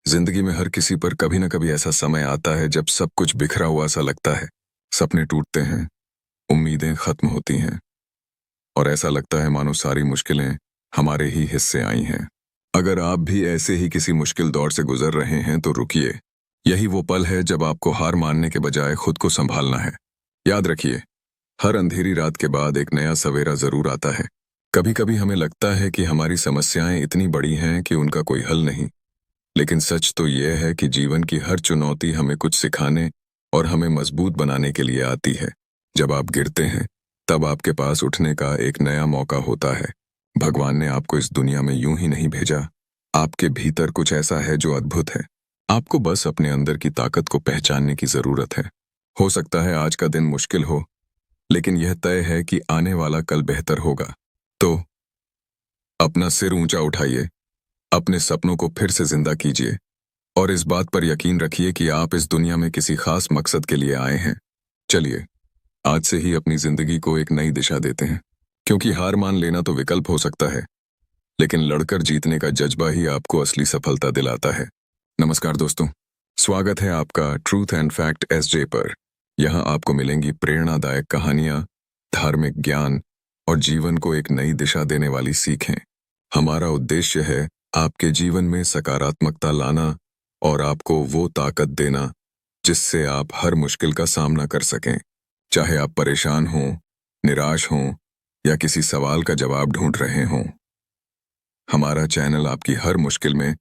जिंदगी में हर किसी पर कभी न कभी ऐसा समय आता है जब सब कुछ बिखरा हुआ सा लगता है। सपने टूटते हैं, उम्मीदें खत्म होती हैं और ऐसा लगता है मानो सारी मुश्किलें हमारे ही हिस्से आई हैं। अगर आप भी ऐसे ही किसी मुश्किल दौर से गुजर रहे हैं तो रुकिए। यही वो पल है जब आपको हार मानने के बजाय खुद को संभालना है। याद रखिए, हर अंधेरी रात के बाद एक नया सवेरा जरूर आता है। कभी कभी हमें लगता है कि हमारी समस्याएं इतनी बड़ी हैं कि उनका कोई हल नहीं, लेकिन सच तो यह है कि जीवन की हर चुनौती हमें कुछ सिखाने और हमें मजबूत बनाने के लिए आती है। जब आप गिरते हैं, तब आपके पास उठने का एक नया मौका होता है। भगवान ने आपको इस दुनिया में यूं ही नहीं भेजा। आपके भीतर कुछ ऐसा है जो अद्भुत है। आपको बस अपने अंदर की ताकत को पहचानने की जरूरत है। हो सकता है आज का दिन मुश्किल हो, लेकिन यह तय है कि आने वाला कल बेहतर होगा। तो अपना सिर ऊंचा उठाइए, अपने सपनों को फिर से जिंदा कीजिए और इस बात पर यकीन रखिए कि आप इस दुनिया में किसी खास मकसद के लिए आए हैं। चलिए, आज से ही अपनी जिंदगी को एक नई दिशा देते हैं, क्योंकि हार मान लेना तो विकल्प हो सकता है, लेकिन लड़कर जीतने का जज्बा ही आपको असली सफलता दिलाता है। नमस्कार दोस्तों, स्वागत है आपका ट्रूथ एंड फैक्ट एसजे पर। यहाँ आपको मिलेंगी प्रेरणादायक कहानियां, धार्मिक ज्ञान और जीवन को एक नई दिशा देने वाली सीखें। हमारा उद्देश्य है आपके जीवन में सकारात्मकता लाना और आपको वो ताकत देना जिससे आप हर मुश्किल का सामना कर सकें। चाहे आप परेशान हों, निराश हों या किसी सवाल का जवाब ढूंढ रहे हों, हमारा चैनल आपकी हर मुश्किल में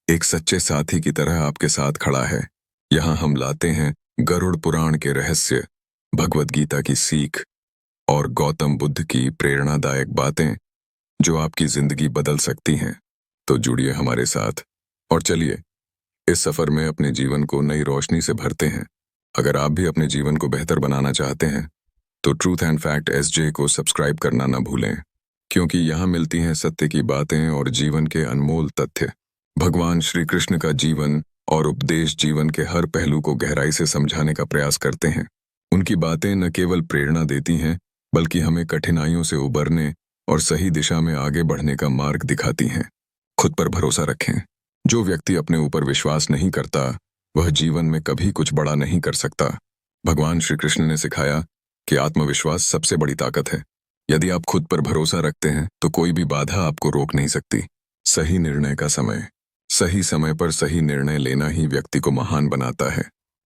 एक सच्चे साथी की तरह आपके साथ खड़ा है। यहाँ हम लाते हैं गरुड़ पुराण के रहस्य, भगवद गीता की सीख और गौतम बुद्ध की प्रेरणादायक बातें जो आपकी जिंदगी बदल सकती हैं। तो जुड़िए हमारे साथ और चलिए इस सफर में अपने जीवन को नई रोशनी से भरते हैं। अगर आप भी अपने जीवन को बेहतर बनाना चाहते हैं तो ट्रूथ एंड फैक्ट एसजे को सब्सक्राइब करना न भूलें, क्योंकि यहाँ मिलती हैं सत्य की बातें और जीवन के अनमोल तथ्य। भगवान श्री कृष्ण का जीवन और उपदेश जीवन के हर पहलू को गहराई से समझाने का प्रयास करते हैं। उनकी बातें न केवल प्रेरणा देती हैं, बल्कि हमें कठिनाइयों से उबरने और सही दिशा में आगे बढ़ने का मार्ग दिखाती हैं। खुद पर भरोसा रखें। जो व्यक्ति अपने ऊपर विश्वास नहीं करता, वह जीवन में कभी कुछ बड़ा नहीं कर सकता। भगवान श्री कृष्ण ने सिखाया कि आत्मविश्वास सबसे बड़ी ताकत है। यदि आप खुद पर भरोसा रखते हैं तो कोई भी बाधा आपको रोक नहीं सकती। सही निर्णय का समय। सही समय पर सही निर्णय लेना ही व्यक्ति को महान बनाता है।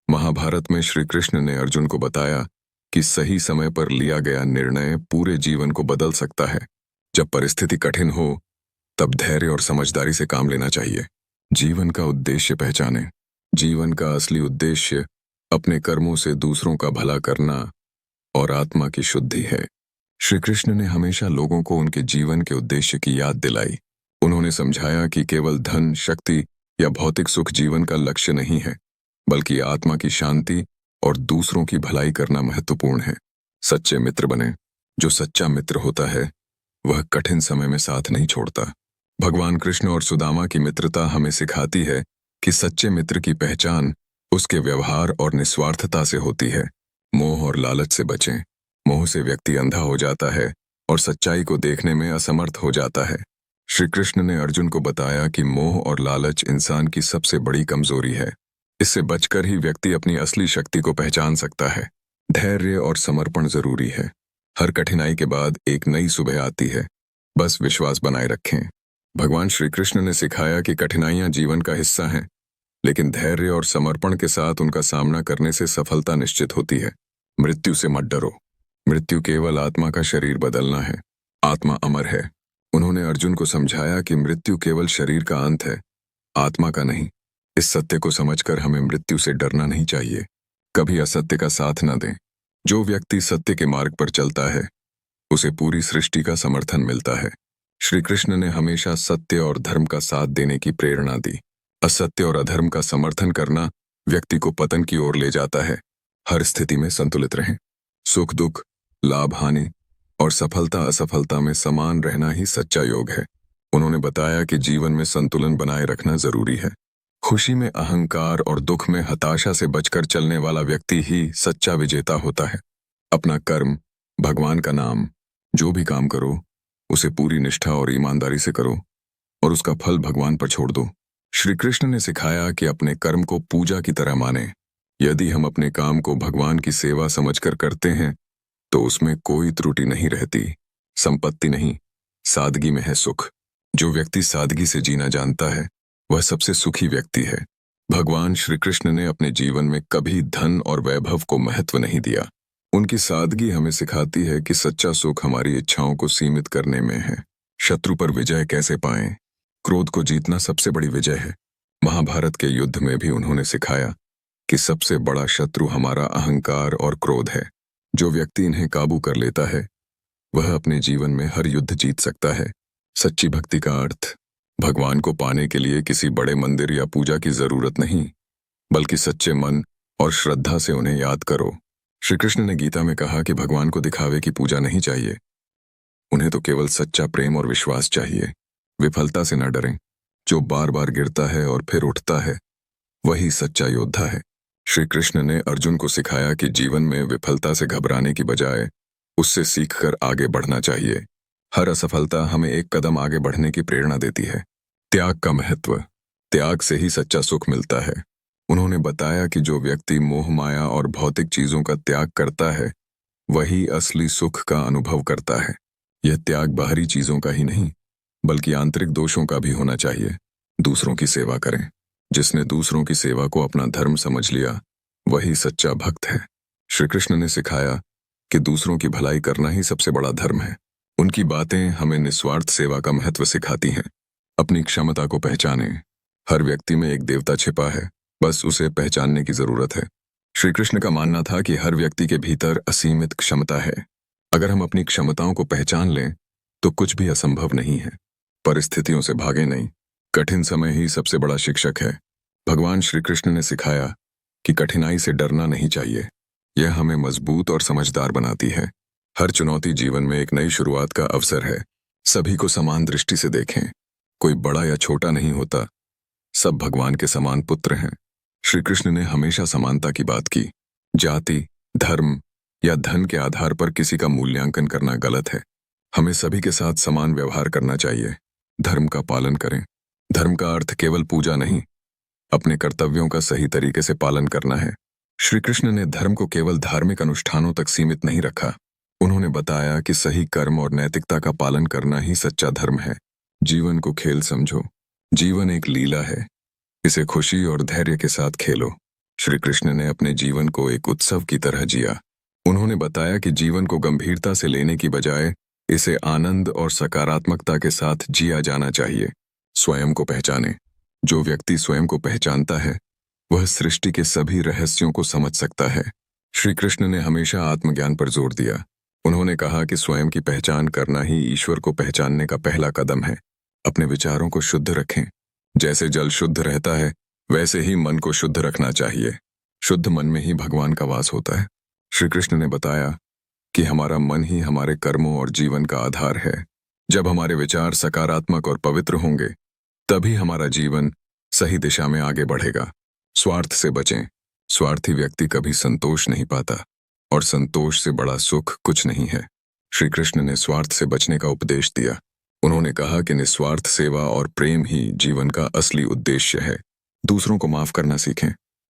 महाभारत में श्री कृष्ण ने अर्जुन को बताया कि सही समय पर लिया गया निर्णय पूरे जीवन को बदल सकता है। जब परिस्थिति कठिन हो, तब धैर्य और समझदारी से काम लेना चाहिए। जीवन का उद्देश्य पहचानें। जीवन का असली उद्देश्य अपने कर्मों से दूसरों का भला करना और आत्मा की शुद्धि है। श्री कृष्ण ने हमेशा लोगों को उनके जीवन के उद्देश्य की याद दिलाई। उन्होंने समझाया कि केवल धन, शक्ति या भौतिक सुख जीवन का लक्ष्य नहीं है, बल्कि आत्मा की शांति और दूसरों की भलाई करना महत्वपूर्ण है। सच्चे मित्र बने। जो सच्चा मित्र होता है वह कठिन समय में साथ नहीं छोड़ता। भगवान कृष्ण और सुदामा की मित्रता हमें सिखाती है कि सच्चे मित्र की पहचान उसके व्यवहार और निस्वार्थता से होती है। मोह और लालच से बचें। मोह से व्यक्ति अंधा हो जाता है और सच्चाई को देखने में असमर्थ हो जाता है। श्री कृष्ण ने अर्जुन को बताया कि मोह और लालच इंसान की सबसे बड़ी कमजोरी है। इससे बचकर ही व्यक्ति अपनी असली शक्ति को पहचान सकता है। धैर्य और समर्पण जरूरी है। हर कठिनाई के बाद एक नई सुबह आती है। बस विश्वास बनाए रखें। भगवान श्री कृष्ण ने सिखाया कि कठिनाइयां जीवन का हिस्सा हैं, लेकिन धैर्य और समर्पण के साथ उनका सामना करने से सफलता निश्चित होती है। मृत्यु से मत डरो। मृत्यु केवल आत्मा का शरीर बदलना है। आत्मा अमर है। उन्होंने अर्जुन को समझाया कि मृत्यु केवल शरीर का अंत है, आत्मा का नहीं। इस सत्य को समझकर हमें मृत्यु से डरना नहीं चाहिए। कभी असत्य का साथ न दें। जो व्यक्ति सत्य के मार्ग पर चलता है उसे पूरी सृष्टि का समर्थन मिलता है। श्री कृष्ण ने हमेशा सत्य और धर्म का साथ देने की प्रेरणा दी। असत्य और अधर्म का समर्थन करना व्यक्ति को पतन की ओर ले जाता है। हर स्थिति में संतुलित रहें। सुख दुख, लाभ हानि और सफलता असफलता में समान रहना ही सच्चा योग है। उन्होंने बताया कि जीवन में संतुलन बनाए रखना जरूरी है। खुशी में अहंकार और दुख में हताशा से बचकर चलने वाला व्यक्ति ही सच्चा विजेता होता है। अपना कर्म, भगवान का नाम, जो भी काम करो उसे पूरी निष्ठा और ईमानदारी से करो और उसका फल भगवान पर छोड़ दो। श्री कृष्ण ने सिखाया कि अपने कर्म को पूजा की तरह माने। यदि हम अपने काम को भगवान की सेवा समझकर करते हैं तो उसमें कोई त्रुटि नहीं रहती। संपत्ति नहीं, सादगी में है सुख। जो व्यक्ति सादगी से जीना जानता है वह सबसे सुखी व्यक्ति है। भगवान श्री कृष्ण ने अपने जीवन में कभी धन और वैभव को महत्व नहीं दिया। उनकी सादगी हमें सिखाती है कि सच्चा सुख हमारी इच्छाओं को सीमित करने में है। शत्रु पर विजय कैसे पाएं? क्रोध को जीतना सबसे बड़ी विजय है। महाभारत के युद्ध में भी उन्होंने सिखाया कि सबसे बड़ा शत्रु हमारा अहंकार और क्रोध है। जो व्यक्ति इन्हें काबू कर लेता है वह अपने जीवन में हर युद्ध जीत सकता है। सच्ची भक्ति का अर्थ भगवान को पाने के लिए किसी बड़े मंदिर या पूजा की जरूरत नहीं, बल्कि सच्चे मन और श्रद्धा से उन्हें याद करो। श्री कृष्ण ने गीता में कहा कि भगवान को दिखावे की पूजा नहीं चाहिए, उन्हें तो केवल सच्चा प्रेम और विश्वास चाहिए। विफलता से न डरें। जो बार बार गिरता है और फिर उठता है वही सच्चा योद्धा है। श्री कृष्ण ने अर्जुन को सिखाया कि जीवन में विफलता से घबराने की बजाय उससे सीखकर आगे बढ़ना चाहिए। हर असफलता हमें एक कदम आगे बढ़ने की प्रेरणा देती है। त्याग का महत्व, त्याग से ही सच्चा सुख मिलता है। उन्होंने बताया कि जो व्यक्ति मोह माया और भौतिक चीजों का त्याग करता है वही असली सुख का अनुभव करता है। यह त्याग बाहरी चीजों का ही नहीं बल्कि आंतरिक दोषों का भी होना चाहिए। दूसरों की सेवा करें। जिसने दूसरों की सेवा को अपना धर्म समझ लिया वही सच्चा भक्त है। श्री कृष्ण ने सिखाया कि दूसरों की भलाई करना ही सबसे बड़ा धर्म है। उनकी बातें हमें निस्वार्थ सेवा का महत्व सिखाती हैं। अपनी क्षमता को पहचानें। हर व्यक्ति में एक देवता छिपा है, बस उसे पहचानने की जरूरत है। श्री कृष्ण का मानना था कि हर व्यक्ति के भीतर असीमित क्षमता है। अगर हम अपनी क्षमताओं को पहचान लें तो कुछ भी असंभव नहीं है। परिस्थितियों से भागे नहीं। कठिन समय ही सबसे बड़ा शिक्षक है। भगवान श्री कृष्ण ने सिखाया कि कठिनाई से डरना नहीं चाहिए। यह हमें मजबूत और समझदार बनाती है। हर चुनौती जीवन में एक नई शुरुआत का अवसर है। सभी को समान दृष्टि से देखें। कोई बड़ा या छोटा नहीं होता, सब भगवान के समान पुत्र हैं। श्री कृष्ण ने हमेशा समानता की बात की। जाति, धर्म या धन के आधार पर किसी का मूल्यांकन करना गलत है। हमें सभी के साथ समान व्यवहार करना चाहिए। धर्म का पालन करें। धर्म का अर्थ केवल पूजा नहीं, अपने कर्तव्यों का सही तरीके से पालन करना है। श्री कृष्ण ने धर्म को केवल धार्मिक अनुष्ठानों तक सीमित नहीं रखा। उन्होंने बताया कि सही कर्म और नैतिकता का पालन करना ही सच्चा धर्म है। जीवन को खेल समझो। जीवन एक लीला है, इसे खुशी और धैर्य के साथ खेलो। श्री कृष्ण ने अपने जीवन को एक उत्सव की तरह जिया। उन्होंने बताया कि जीवन को गंभीरता से लेने की बजाय इसे आनंद और सकारात्मकता के साथ जिया जाना चाहिए। स्वयं को पहचाने। जो व्यक्ति स्वयं को पहचानता है वह सृष्टि के सभी रहस्यों को समझ सकता है। श्री कृष्ण ने हमेशा आत्मज्ञान पर जोर दिया। उन्होंने कहा कि स्वयं की पहचान करना ही ईश्वर को पहचानने का पहला कदम है। अपने विचारों को शुद्ध रखें। जैसे जल शुद्ध रहता है वैसे ही मन को शुद्ध रखना चाहिए। शुद्ध मन में ही भगवान का वास होता है। श्री कृष्ण ने बताया कि हमारा मन ही हमारे कर्मों और जीवन का आधार है। जब हमारे विचार सकारात्मक और पवित्र होंगे तभी हमारा जीवन सही दिशा में आगे बढ़ेगा। स्वार्थ से बचें। स्वार्थी व्यक्ति कभी संतोष नहीं पाता और संतोष से बड़ा सुख कुछ नहीं है। श्री कृष्ण ने स्वार्थ से बचने का उपदेश दिया। उन्होंने कहा कि निस्वार्थ सेवा और प्रेम ही जीवन का असली उद्देश्य है। दूसरों को माफ करना सीखें।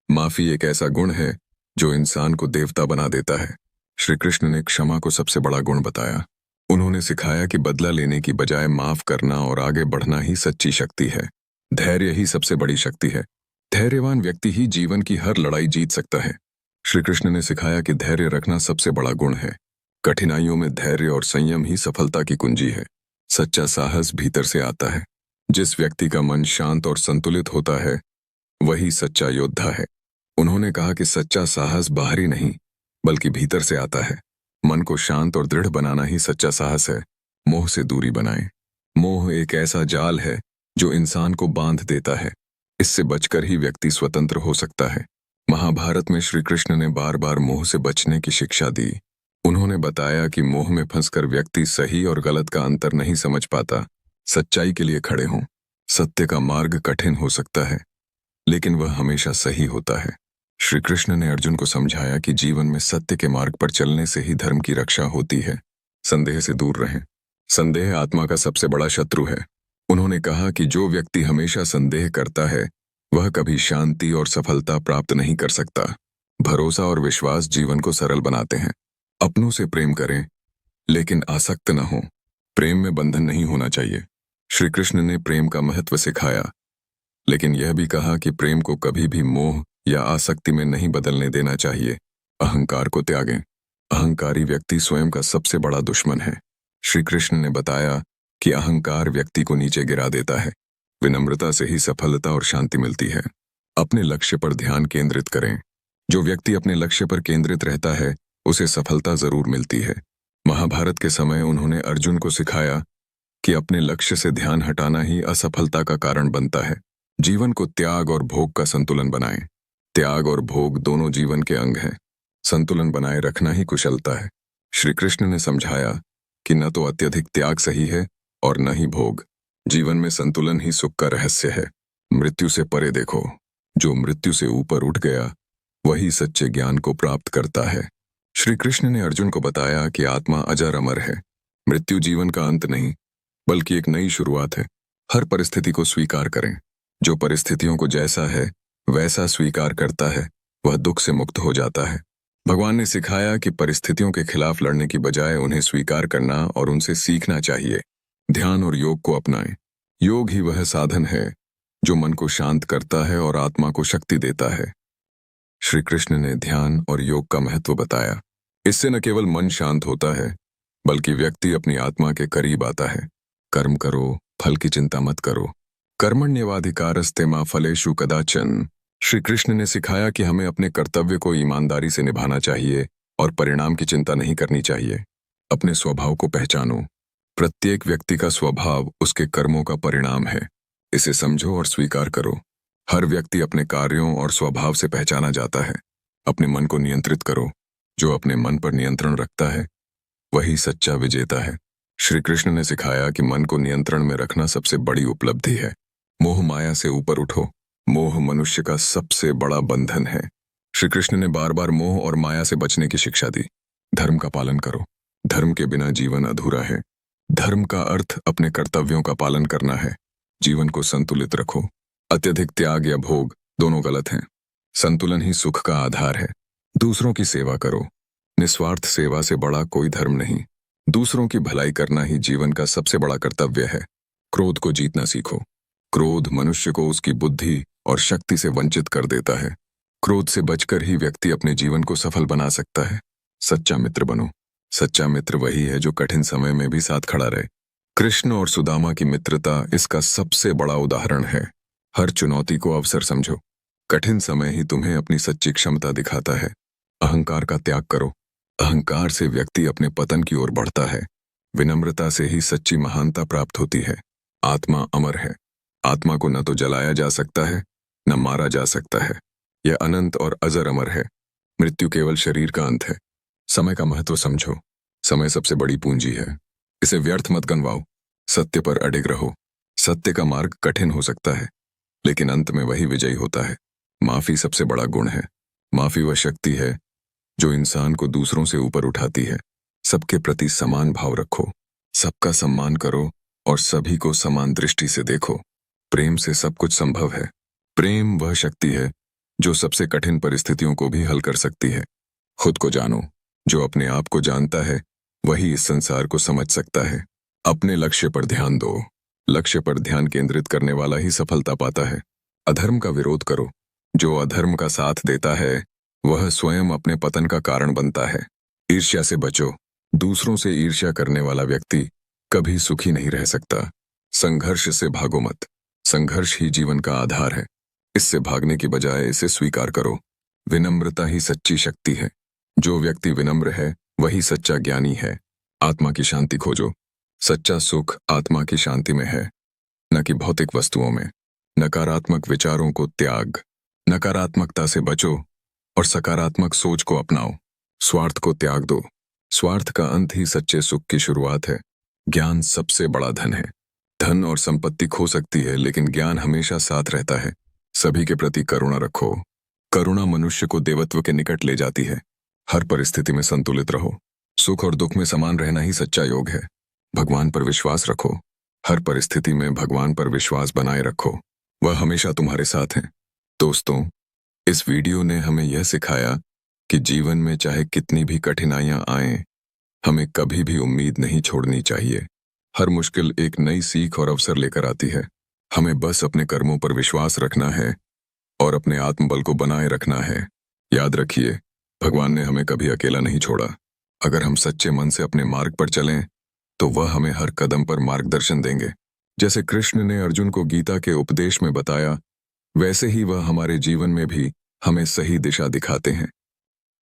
माफी एक ऐसा गुण है जो इंसान को देवता बना देता है। श्री कृष्ण ने क्षमा को सबसे बड़ा गुण बताया। उन्होंने सिखाया कि बदला लेने की बजाय माफ करना और आगे बढ़ना ही सच्ची शक्ति है। धैर्य ही सबसे बड़ी शक्ति है। धैर्यवान व्यक्ति ही जीवन की हर लड़ाई जीत सकता है। श्री कृष्ण ने सिखाया कि धैर्य रखना सबसे बड़ा गुण है। कठिनाइयों में धैर्य और संयम ही सफलता की कुंजी है। सच्चा साहस भीतर से आता है। जिस व्यक्ति का मन शांत और संतुलित होता है वही सच्चा योद्धा है। उन्होंने कहा कि सच्चा साहस बाहरी नहीं बल्कि भीतर से आता है। मन को शांत और दृढ़ बनाना ही सच्चा साहस है। मोह से दूरी बनाएं। मोह एक ऐसा जाल है जो इंसान को बांध देता है। इससे बचकर ही व्यक्ति स्वतंत्र हो सकता है। महाभारत में श्री कृष्ण ने बार बार मोह से बचने की शिक्षा दी। उन्होंने बताया कि मोह में फंसकर व्यक्ति सही और गलत का अंतर नहीं समझ पाता। सच्चाई के लिए खड़े हों। सत्य का मार्ग कठिन हो सकता है लेकिन वह हमेशा सही होता है। श्री कृष्ण ने अर्जुन को समझाया कि जीवन में सत्य के मार्ग पर चलने से ही धर्म की रक्षा होती है। संदेह से दूर रहें। संदेह आत्मा का सबसे बड़ा शत्रु है। उन्होंने कहा कि जो व्यक्ति हमेशा संदेह करता है वह कभी शांति और सफलता प्राप्त नहीं कर सकता। भरोसा और विश्वास जीवन को सरल बनाते हैं। अपनों से प्रेम करें, लेकिन आसक्त न हो। प्रेम में बंधन नहीं होना चाहिए। श्री कृष्ण ने प्रेम का महत्व सिखाया, लेकिन यह भी कहा कि प्रेम को कभी भी मोह या आसक्ति में नहीं बदलने देना चाहिए। अहंकार को त्यागें। अहंकारी व्यक्ति स्वयं का सबसे बड़ा दुश्मन है। श्री कृष्ण ने बताया कि अहंकार व्यक्ति को नीचे गिरा देता है। विनम्रता से ही सफलता और शांति मिलती है। अपने लक्ष्य पर ध्यान केंद्रित करें। जो व्यक्ति अपने लक्ष्य पर केंद्रित रहता है उसे सफलता जरूर मिलती है। महाभारत के समय उन्होंने अर्जुन को सिखाया कि अपने लक्ष्य से ध्यान हटाना ही असफलता का कारण बनता है। जीवन को त्याग और भोग का संतुलन बनाएं। त्याग और भोग दोनों जीवन के अंग हैं। संतुलन बनाए रखना ही कुशलता है। श्री कृष्ण ने समझाया कि न तो अत्यधिक त्याग सही है और न ही भोग। जीवन में संतुलन ही सुख का रहस्य है। मृत्यु से परे देखो। जो मृत्यु से ऊपर उठ गया वही सच्चे ज्ञान को प्राप्त करता है। श्री कृष्ण ने अर्जुन को बताया कि आत्मा अजर अमर है। मृत्यु जीवन का अंत नहीं, बल्कि एक नई शुरुआत है। हर परिस्थिति को स्वीकार करें। जो परिस्थितियों को जैसा है वैसा स्वीकार करता है वह दुख से मुक्त हो जाता है। भगवान ने सिखाया कि परिस्थितियों के खिलाफ लड़ने की बजाय उन्हें स्वीकार करना और उनसे सीखना चाहिए। ध्यान और योग को अपनाएं। योग ही वह साधन है जो मन को शांत करता है और आत्मा को शक्ति देता है। श्री कृष्ण ने ध्यान और योग का महत्व बताया। इससे न केवल मन शांत होता है, बल्कि व्यक्ति अपनी आत्मा के करीब आता है। कर्म करो, फल की चिंता मत करो। कर्मण्येवाधिकारस्ते मा फलेषु कदाचन। श्री कृष्ण ने सिखाया कि हमें अपने कर्तव्य को ईमानदारी से निभाना चाहिए और परिणाम की चिंता नहीं करनी चाहिए। अपने स्वभाव को पहचानो। प्रत्येक व्यक्ति का स्वभाव उसके कर्मों का परिणाम है। इसे समझो और स्वीकार करो। हर व्यक्ति अपने कार्यों और स्वभाव से पहचाना जाता है। अपने मन को नियंत्रित करो। जो अपने मन पर नियंत्रण रखता है वही सच्चा विजेता है। श्री कृष्ण ने सिखाया कि मन को नियंत्रण में रखना सबसे बड़ी उपलब्धि है। मोह माया से ऊपर उठो। मोह मनुष्य का सबसे बड़ा बंधन है। श्री कृष्ण ने बार बार मोह और माया से बचने की शिक्षा दी। धर्म का पालन करो। धर्म के बिना जीवन अधूरा है। धर्म का अर्थ अपने कर्तव्यों का पालन करना है। जीवन को संतुलित रखो। अत्यधिक त्याग या भोग दोनों गलत हैं। संतुलन ही सुख का आधार है। दूसरों की सेवा करो। निस्वार्थ सेवा से बड़ा कोई धर्म नहीं। दूसरों की भलाई करना ही जीवन का सबसे बड़ा कर्तव्य है। क्रोध को जीतना सीखो। क्रोध मनुष्य को उसकी बुद्धि और शक्ति से वंचित कर देता है। क्रोध से बचकर ही व्यक्ति अपने जीवन को सफल बना सकता है। सच्चा मित्र बनो। सच्चा मित्र वही है जो कठिन समय में भी साथ खड़ा रहे। कृष्ण और सुदामा की मित्रता इसका सबसे बड़ा उदाहरण है। हर चुनौती को अवसर समझो। कठिन समय ही तुम्हें अपनी सच्ची क्षमता दिखाता है। अहंकार का त्याग करो। अहंकार से व्यक्ति अपने पतन की ओर बढ़ता है। विनम्रता से ही सच्ची महानता प्राप्त होती है। आत्मा अमर है। आत्मा को न तो जलाया जा सकता है न मारा जा सकता है। यह अनंत और अजर अमर है। मृत्यु केवल शरीर का अंत है। समय का महत्व समझो। समय सबसे बड़ी पूंजी है। इसे व्यर्थ मत गंवाओ। सत्य पर अडिग रहो। सत्य का मार्ग कठिन हो सकता है, लेकिन अंत में वही विजयी होता है। माफी सबसे बड़ा गुण है। माफी वह शक्ति है जो इंसान को दूसरों से ऊपर उठाती है। सबके प्रति समान भाव रखो। सबका सम्मान करो और सभी को समान दृष्टि से देखो। प्रेम से सब कुछ संभव है। प्रेम वह शक्ति है जो सबसे कठिन परिस्थितियों को भी हल कर सकती है। खुद को जानो। जो अपने आप को जानता है वही इस संसार को समझ सकता है। अपने लक्ष्य पर ध्यान दो। लक्ष्य पर ध्यान केंद्रित करने वाला ही सफलता पाता है। अधर्म का विरोध करो। जो अधर्म का साथ देता है वह स्वयं अपने पतन का कारण बनता है। ईर्ष्या से बचो। दूसरों से ईर्ष्या करने वाला व्यक्ति कभी सुखी नहीं रह सकता। संघर्ष से भागो मत। संघर्ष ही जीवन का आधार है। इससे भागने की बजाय इसे स्वीकार करो। विनम्रता ही सच्ची शक्ति है। जो व्यक्ति विनम्र है वही सच्चा ज्ञानी है। आत्मा की शांति खोजो। सच्चा सुख आत्मा की शांति में है, न कि भौतिक वस्तुओं में। नकारात्मक विचारों को त्याग। नकारात्मकता से बचो और सकारात्मक सोच को अपनाओ। स्वार्थ को त्याग दो। स्वार्थ का अंत ही सच्चे सुख की शुरुआत है। ज्ञान सबसे बड़ा धन है। धन और संपत्ति खो सकती है, लेकिन ज्ञान हमेशा साथ रहता है। सभी के प्रति करुणा रखो। करुणा मनुष्य को देवत्व के निकट ले जाती है। हर परिस्थिति में संतुलित रहो। सुख और दुख में समान रहना ही सच्चा योग है। भगवान पर विश्वास रखो। हर परिस्थिति में भगवान पर विश्वास बनाए रखो, वह हमेशा तुम्हारे साथ हैं। दोस्तों, इस वीडियो ने हमें यह सिखाया कि जीवन में चाहे कितनी भी कठिनाइयां आएं, हमें कभी भी उम्मीद नहीं छोड़नी चाहिए। हर मुश्किल एक नई सीख और अवसर लेकर आती है। हमें बस अपने कर्मों पर विश्वास रखना है और अपने आत्मबल को बनाए रखना है। याद रखिए, भगवान ने हमें कभी अकेला नहीं छोड़ा। अगर हम सच्चे मन से अपने मार्ग पर चलें, तो वह हमें हर कदम पर मार्गदर्शन देंगे। जैसे कृष्ण ने अर्जुन को गीता के उपदेश में बताया, वैसे ही वह हमारे जीवन में भी हमें सही दिशा दिखाते हैं।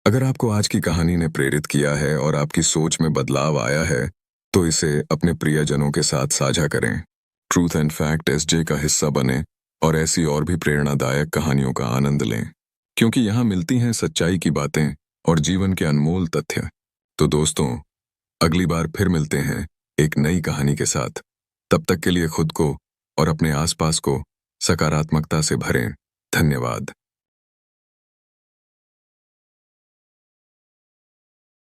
अगर आपको आज की कहानी ने प्रेरित किया है और आपकी सोच में बदलाव आया है, तो इसे अपने प्रियजनों के साथ साझा करें। ट्रूथ एंड फैक्ट एसजे का हिस्सा बने और ऐसी और भी प्रेरणादायक कहानियों का आनंद लें, क्योंकि यहाँ मिलती हैं सच्चाई की बातें और जीवन के अनमोल तथ्य। तो दोस्तों, अगली बार फिर मिलते हैं एक नई कहानी के साथ। तब तक के लिए खुद को और अपने आसपास को सकारात्मकता से भरें। धन्यवाद।